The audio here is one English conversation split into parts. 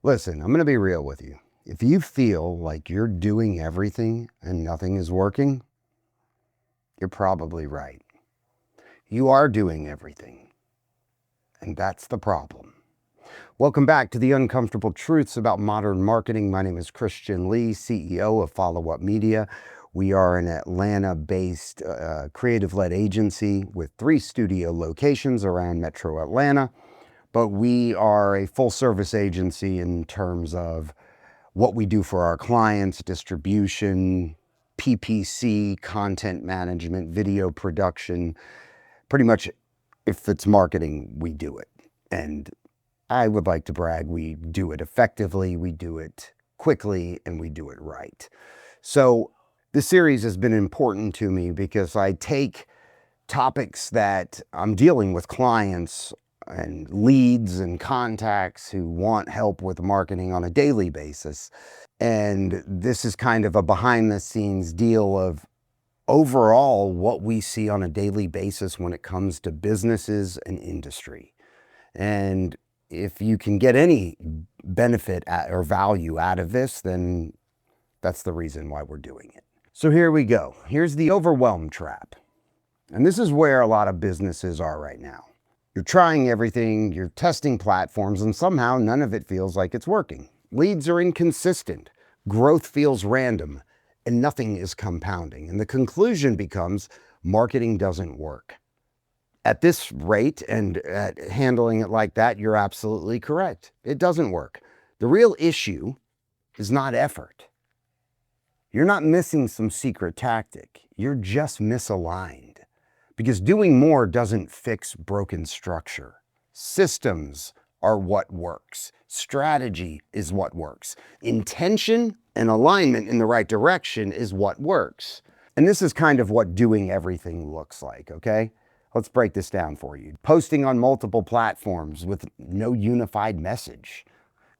Listen, I'm going to be real with you. If you feel like you're doing everything and nothing is working, you're probably right. You are doing everything, and that's the problem. Welcome back to the Uncomfortable Truths about Modern Marketing. My name is Khristian Lee, CEO of Follow Up Media. We are an Atlanta-based creative-led agency with 3 studio locations around Metro Atlanta. But we are a full-service agency in terms of what we do for our clients: distribution, PPC, content management, video production. Pretty much, if it's marketing, we do it. And I would like to brag, we do it effectively, we do it quickly, and we do it right. So this series has been important to me because I take topics that I'm dealing with clients and leads and contacts who want help with marketing on a daily basis. And this is kind of a behind the scenes deal of overall what we see on a daily basis when it comes to businesses and industry. And if you can get any benefit or value out of this, then that's the reason why we're doing it. So here we go. Here's the overwhelm trap. And this is where a lot of businesses are right now. You're trying everything, you're testing platforms, and somehow none of it feels like it's working. Leads are inconsistent, growth feels random, and nothing is compounding. And the conclusion becomes marketing doesn't work. At this rate and at handling it like that, you're absolutely correct. It doesn't work. The real issue is not effort. You're not missing some secret tactic. You're just misaligned. Because doing more doesn't fix broken structure. Systems are what works. Strategy is what works. Intention and alignment in the right direction is what works. And this is kind of what doing everything looks like, okay? Let's break this down for you. Posting on multiple platforms with no unified message.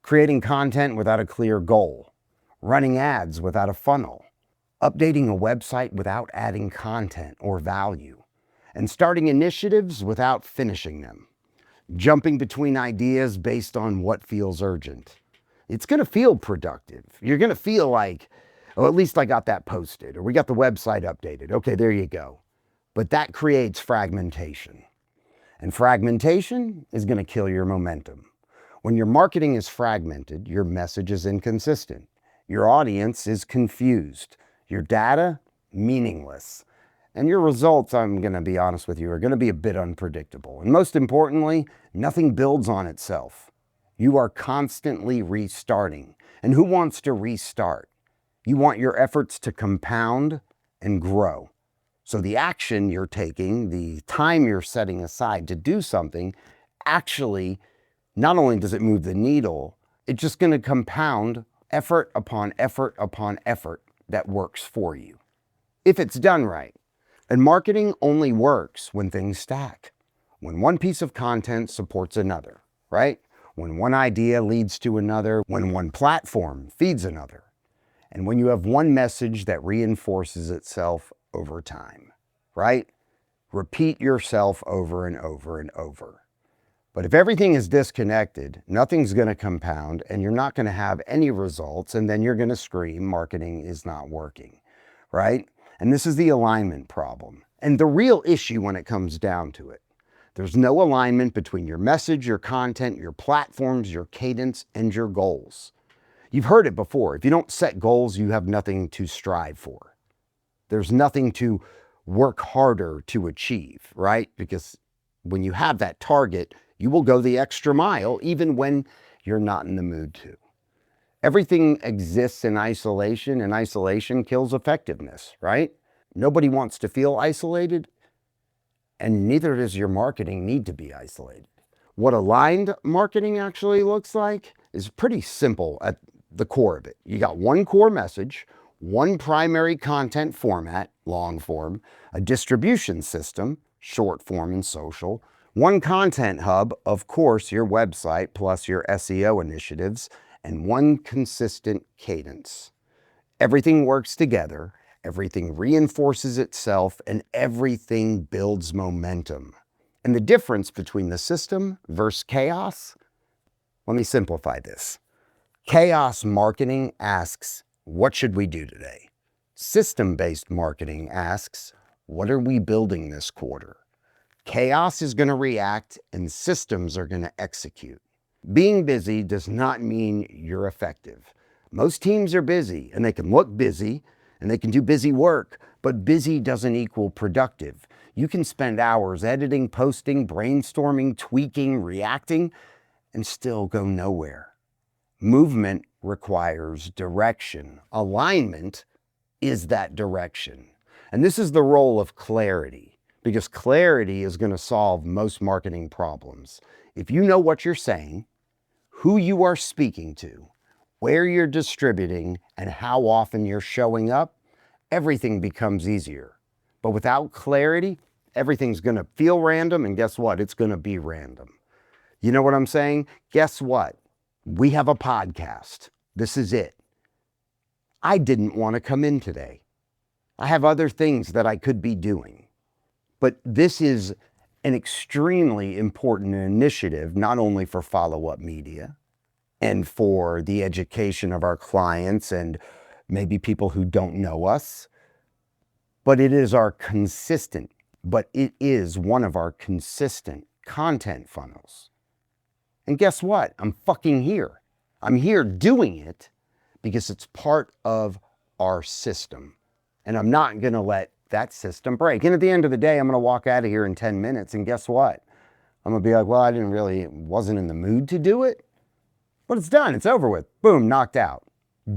Creating content without a clear goal. Running ads without a funnel. Updating a website without adding content or value. And starting initiatives without finishing them. Jumping between ideas based on what feels urgent. It's going to feel productive. You're going to feel like, oh, at least I got that posted, or we got the website updated. Okay, there you go. But that creates fragmentation. And fragmentation is going to kill your momentum. When your marketing is fragmented, your message is inconsistent. Your audience is confused. Your data, meaningless. And your results, I'm going to be honest with you, are going to be a bit unpredictable. And most importantly, nothing builds on itself. You are constantly restarting. And who wants to restart? You want your efforts to compound and grow. So the action you're taking, the time you're setting aside to do something, actually, not only does it move the needle, it's just going to compound effort upon effort upon effort that works for you, if it's done right. And marketing only works when things stack. When one piece of content supports another, right? When one idea leads to another, when one platform feeds another, and when you have one message that reinforces itself over time, right? Repeat yourself over and over and over. But if everything is disconnected, nothing's going to compound, and you're not going to have any results, and then you're going to scream, marketing is not working, right? And this is the alignment problem. And the real issue when it comes down to it, there's no alignment between your message, your content, your platforms, your cadence, and your goals. You've heard it before. If you don't set goals, you have nothing to strive for. There's nothing to work harder to achieve, right? Because when you have that target, you will go the extra mile even when you're not in the mood to. Everything exists in isolation, and isolation kills effectiveness, right? Nobody wants to feel isolated, and neither does your marketing need to be isolated. What aligned marketing actually looks like is pretty simple at the core of it. You got one core message, one primary content format, long form, a distribution system, short form and social, one content hub, of course, your website plus your SEO initiatives, and one consistent cadence. Everything works together, everything reinforces itself, and everything builds momentum. And the difference between the system versus chaos, let me simplify this. Chaos marketing asks, what should we do today? System-based marketing asks, what are we building this quarter? Chaos is going to react and systems are going to execute. Being busy does not mean you're effective. Most teams are busy and they can look busy and they can do busy work, but busy doesn't equal productive. You can spend hours editing, posting, brainstorming, tweaking, reacting, and still go nowhere. Movement requires direction. Alignment is that direction. And this is the role of clarity, because clarity is going to solve most marketing problems. If you know what you're saying, who you are speaking to, where you're distributing, and how often you're showing up, everything becomes easier. But without clarity, everything's going to feel random, and guess what? It's going to be random. You know what I'm saying? Guess what? We have a podcast. This is it. I didn't want to come in today. I have other things that I could be doing. But this is an extremely important initiative, not only for follow-up media and for the education of our clients and maybe people who don't know us, but it is one of our consistent content funnels. And guess what? I'm fucking here. I'm here doing it because it's part of our system. And I'm not going to let that system break. And at the end of the day, I'm going to walk out of here in 10 minutes. And guess what? I'm going to be like, well, wasn't in the mood to do it. But it's done. It's over with. Boom, knocked out.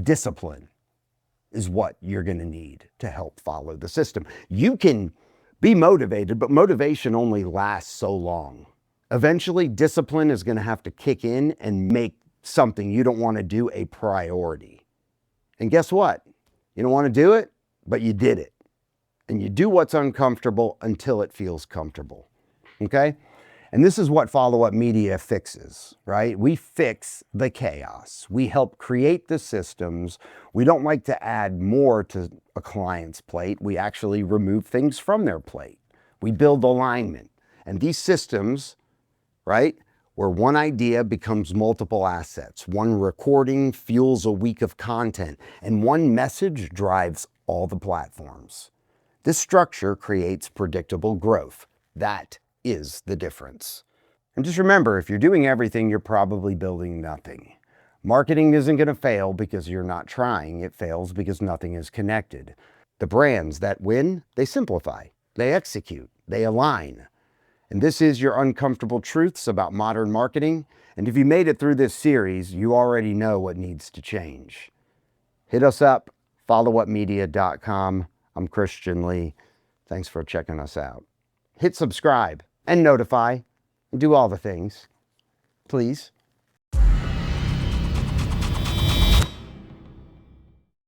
Discipline is what you're going to need to help follow the system. You can be motivated, but motivation only lasts so long. Eventually, discipline is going to have to kick in and make something you don't want to do a priority. And guess what? You don't want to do it, but you did it. And you do what's uncomfortable until it feels comfortable. Okay? And this is what follow-up media fixes, right? We fix the chaos. We help create the systems. We don't like to add more to a client's plate. We actually remove things from their plate. We build alignment. And these systems, right, where one idea becomes multiple assets, one recording fuels a week of content, and one message drives all the platforms. This structure creates predictable growth. That is the difference. And just remember, if you're doing everything, you're probably building nothing. Marketing isn't going to fail because you're not trying. It fails because nothing is connected. The brands that win, they simplify, they execute, they align. And this is your uncomfortable truths about modern marketing. And if you made it through this series, you already know what needs to change. Hit us up, followupmedia.com. I'm Khristian Lee. Thanks for checking us out. Hit subscribe and notify and do all the things, please.